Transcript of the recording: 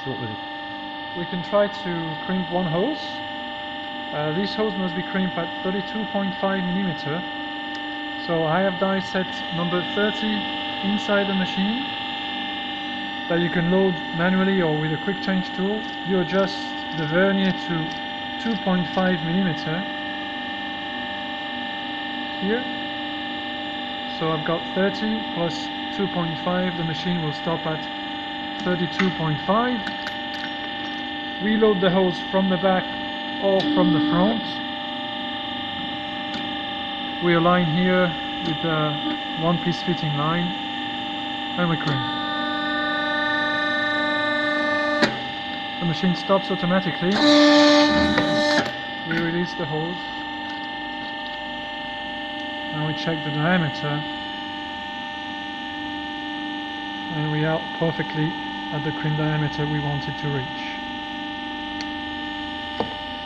So what was it? We can try to crimp one hose. This hose must be crimped at 32.5 mm. So I have die set number 30 inside the machine that you can load manually or with a quick change tool. You adjust the vernier to 2.5 mm here. So I've got 30 plus 2.5, the machine will stop at 32.5. Reload the hose from the back or from the front. We align here with the one-piece fitting line and we crimp. The machine stops automatically. We release the hose and we check the diameter, and we are perfectly at the crimp diameter we wanted to reach.